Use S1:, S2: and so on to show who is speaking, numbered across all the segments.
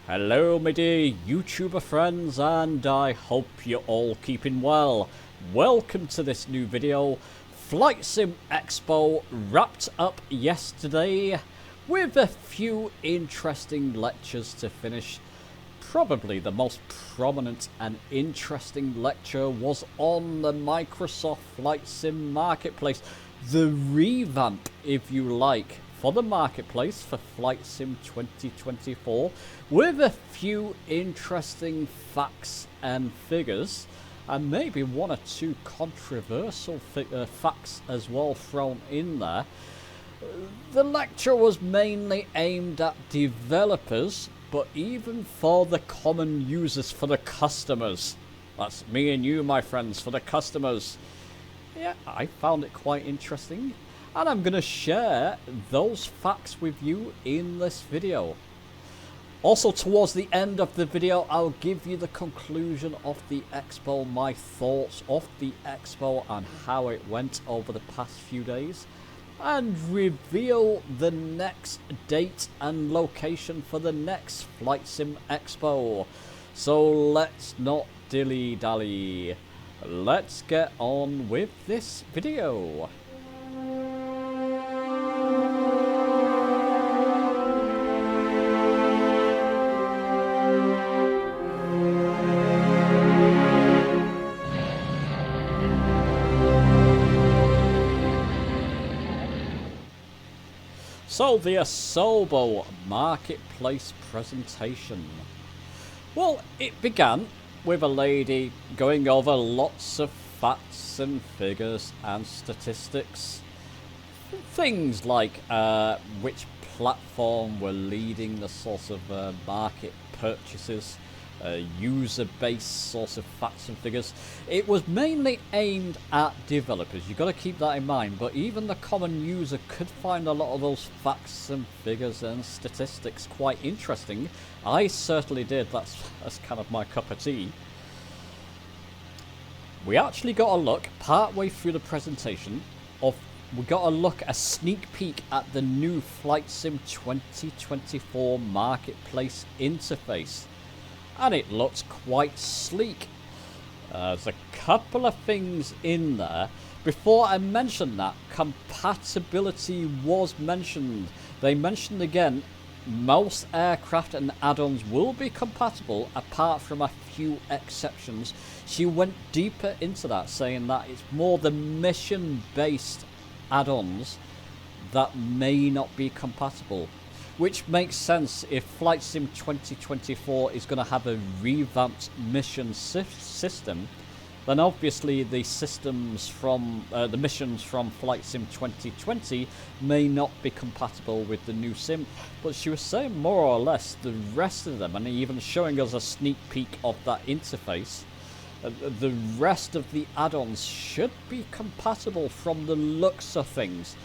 S1: Hello my dear YouTuber friends, and I hope you're all keeping well. Welcome to this new video. Flight Sim Expo wrapped up yesterday with a few interesting lectures to finish. Probably the most prominent and interesting lecture was on the Microsoft Flight Sim Marketplace. The revamp, if you like, for the marketplace for Flight Sim 2024, with a few interesting facts and figures, and maybe one or two controversial facts as well thrown in there. The lecture was mainly aimed at developers, but even for the common users, for the customers. That's me and you, my friends, for the customers. Yeah, I found it quite interesting, and I'm going to share those facts with you in this video. Also, towards the end of the video, I'll give you the conclusion of the Expo, my thoughts of the Expo and how it went over the past few days, and reveal the next date and location for the next Flight Sim Expo. So let's not dilly-dally. Let's get on with this video. So the FS2024 Marketplace presentation. Well, it began with a lady going over lots of facts and figures and statistics. Things like which platform were leading the sort of market purchases, user-based sorts of facts and figures. It was mainly aimed at developers. You've got to keep that in mind, but even the common user could find a lot of those facts and figures and statistics quite interesting. I certainly did. That's kind of my cup of tea. We actually got a look partway through the presentation of a sneak peek at the new Flight Sim 2024 Marketplace interface. And it looks quite sleek. There's a couple of things in there. Before I mention that, compatibility was mentioned. They mentioned again, most aircraft and add-ons will be compatible apart from a few exceptions. She went deeper into that, saying that it's more the mission-based add-ons that may not be compatible. Which makes sense if Flight Sim 2024 is going to have a revamped mission system, then obviously the systems from the missions from Flight Sim 2020 may not be compatible with the new sim. But she was saying more or less the rest of them, and even showing us a sneak peek of that interface. The rest of the add-ons should be compatible from the looks of things.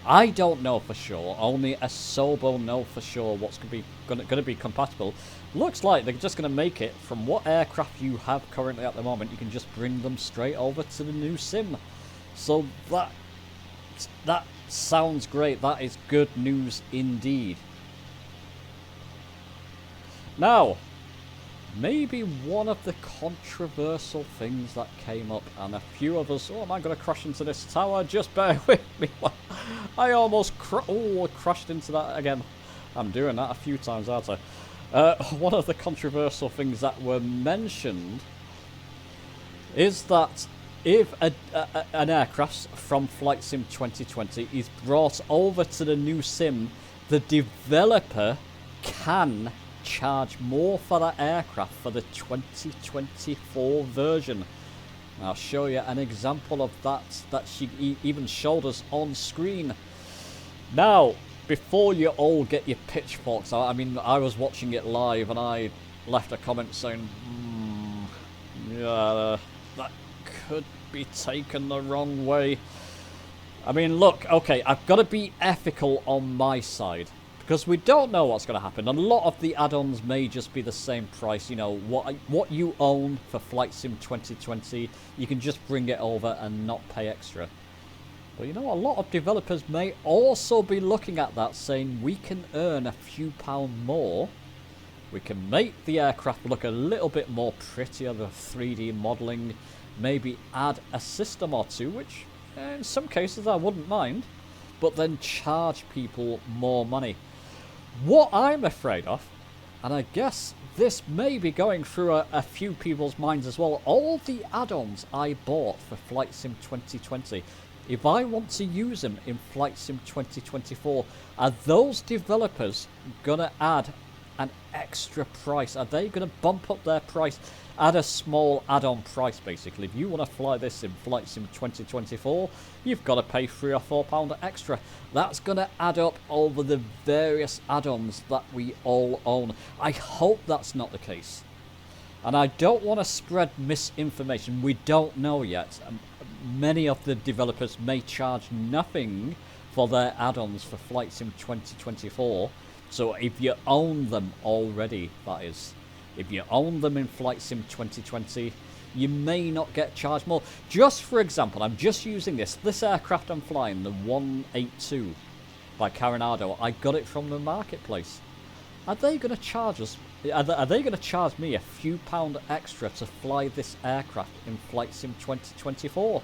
S1: I don't know for sure. Only FS2024 know for sure what's going to be compatible. Looks like they're just going to make it from what aircraft you have currently at the moment. You can just bring them straight over to the new sim. So that sounds great. That is good news indeed. Now, maybe one of the controversial things that came up, and a few of us, oh, am I going to crash into this tower? Just bear with me. I almost crashed into that again. I'm doing that a few times, aren't I? One of the controversial things that were mentioned is that if an aircraft from Flight Sim 2020 is brought over to the new sim, the developer can charge more for that aircraft for the 2024 version. I'll show you an example of that she even showed us on screen. Now, before you all get your pitchforks out, I mean, I was watching it live and I left a comment saying, yeah, that could be taken the wrong way. I mean, look, okay, I've got to be ethical on my side, because we don't know what's going to happen. A lot of the add-ons may just be the same price. You know, what you own for Flight Sim 2020, you can just bring it over and not pay extra. But you know, a lot of developers may also be looking at that saying we can earn a few pound more We can make the aircraft look a little bit more prettier, the 3D modelling, maybe add a system or two, which in some cases I wouldn't mind, but then charge people more money. What I'm afraid of, and I guess this may be going through a few people's minds as well, all the add-ons I bought for Flight Sim 2020, if I want to use them in Flight Sim 2024, are those developers going to add an extra price? Are they going to bump up their price, add a small add-on price basically? If you want to fly this in Flight Sim 2024, you've got to pay £3 or £4 extra. That's going to add up over the various add-ons that we all own. I hope that's not the case. And I don't want to spread misinformation. We don't know yet. Many of the developers may charge nothing for their add-ons for Flight Sim 2024. So if you own them already, that is, if you own them in Flight Sim 2020, you may not get charged more. Just for example, I'm just using this aircraft I'm flying, the 182 by Carinado. I got it from the marketplace. Are they going to charge us? Are they going to charge me a few pound extra to fly this aircraft in Flight Sim 2024?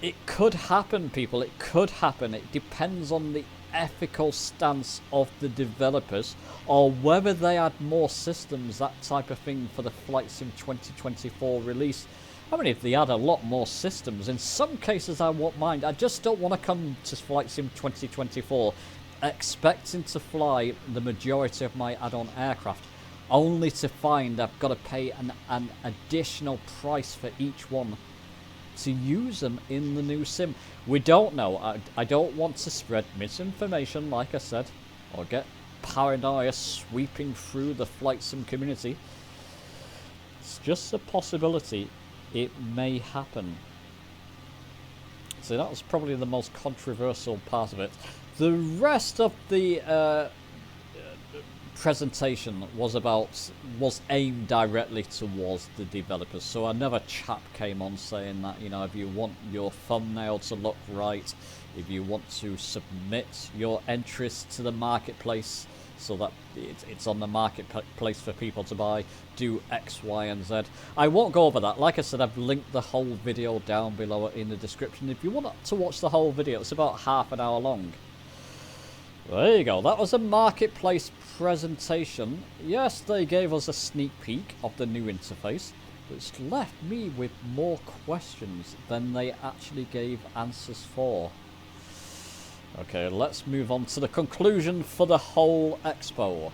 S1: It could happen, people. It could happen. It depends on the ethical stance of the developers, or whether they add more systems, that type of thing, for the Flight Sim 2024 release. I mean, if they add a lot more systems, in some cases I won't mind. I just don't want to come to Flight Sim 2024 expecting to fly the majority of my add-on aircraft, only to find I've got to pay an additional price for each one to use them in the new sim. We don't know. I don't want to spread misinformation, like I said, or get paranoia sweeping through the Flight Sim community. It's just a possibility it may happen. So that was probably the most controversial part of it. The rest of the presentation was aimed directly towards the developers. So another chap came on saying that, you know, if you want your thumbnail to look right, if you want to submit your entries to the marketplace so that it's on the marketplace for people to buy, do X, Y, and Z. I won't go over that. Like I said, I've linked the whole video down below in the description. If you want to watch the whole video, it's about half an hour long. There you go. That was a marketplace presentation. Yes, they gave us a sneak peek of the new interface, which left me with more questions than they actually gave answers for. Okay, let's move on to the conclusion for the whole expo.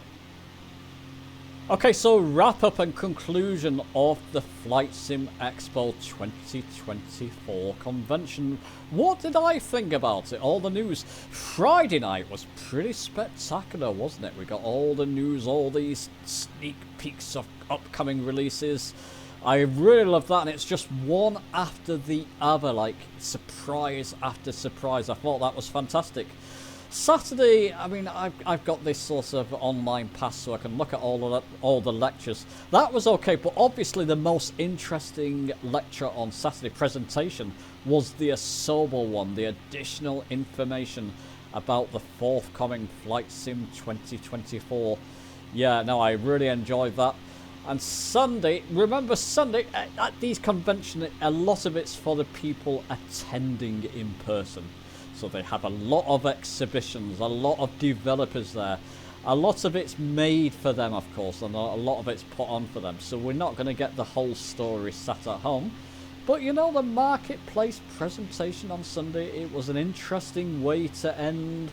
S1: Okay, so wrap up and conclusion of the Flight Sim Expo 2024 convention. What did I think about it? All the news. Friday night was pretty spectacular, wasn't it? We got all the news, all these sneak peeks of upcoming releases. I really love that, and it's just one after the other, like surprise after surprise. I thought that was fantastic. Saturday, I mean, I've got this sort of online pass so I can look at all the lectures. That was okay, but obviously the most interesting lecture on Saturday presentation was the Asobo one, the additional information about the forthcoming Flight Sim 2024. Yeah, no, I really enjoyed that. And Sunday, remember Sunday, at these conventions, a lot of it's for the people attending in person. So they have a lot of exhibitions, a lot of developers there. A lot of it's made for them, of course, and a lot of it's put on for them. So we're not going to get the whole story sat at home. But you know, the marketplace presentation on Sunday, it was an interesting way to end.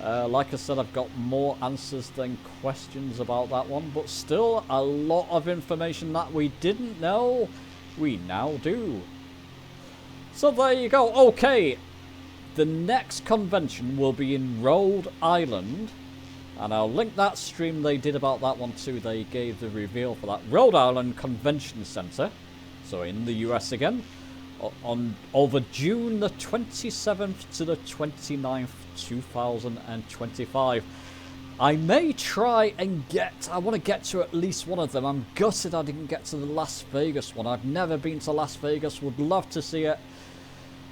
S1: Like I said, I've got more answers than questions about that one. But still, a lot of information that we didn't know, we now do. So there you go. Okay. The next convention will be in Rhode Island, and I'll link that stream they did about that one too. They gave the reveal for that. Rhode Island Convention Center, so in the US again, on over June the 27th to the 29th, 2025. I may try and I want to get to at least one of them. I'm gutted I didn't get to the Las Vegas one. I've never been to Las Vegas, would love to see it.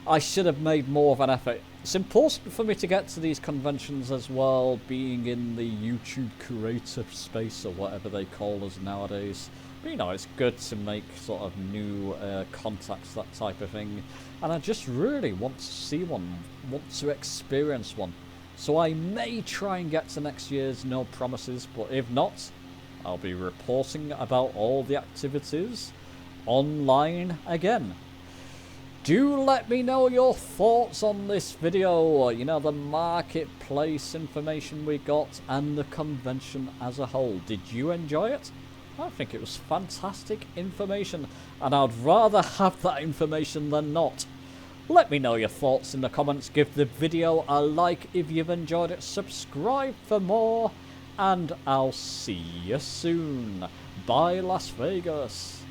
S1: I should have made more of an effort. It's important for me to get to these conventions as well, being in the YouTube creative space or whatever they call us nowadays. But you know, it's good to make sort of new contacts, that type of thing. And I just really want to see one, want to experience one. So I may try and get to next year's, no promises, but if not, I'll be reporting about all the activities online again. Do let me know your thoughts on this video, you know, the marketplace information we got and the convention as a whole. Did you enjoy it? I think it was fantastic information, and I'd rather have that information than not. Let me know your thoughts in the comments, give the video a like if you've enjoyed it, subscribe for more, and I'll see you soon. Bye Las Vegas.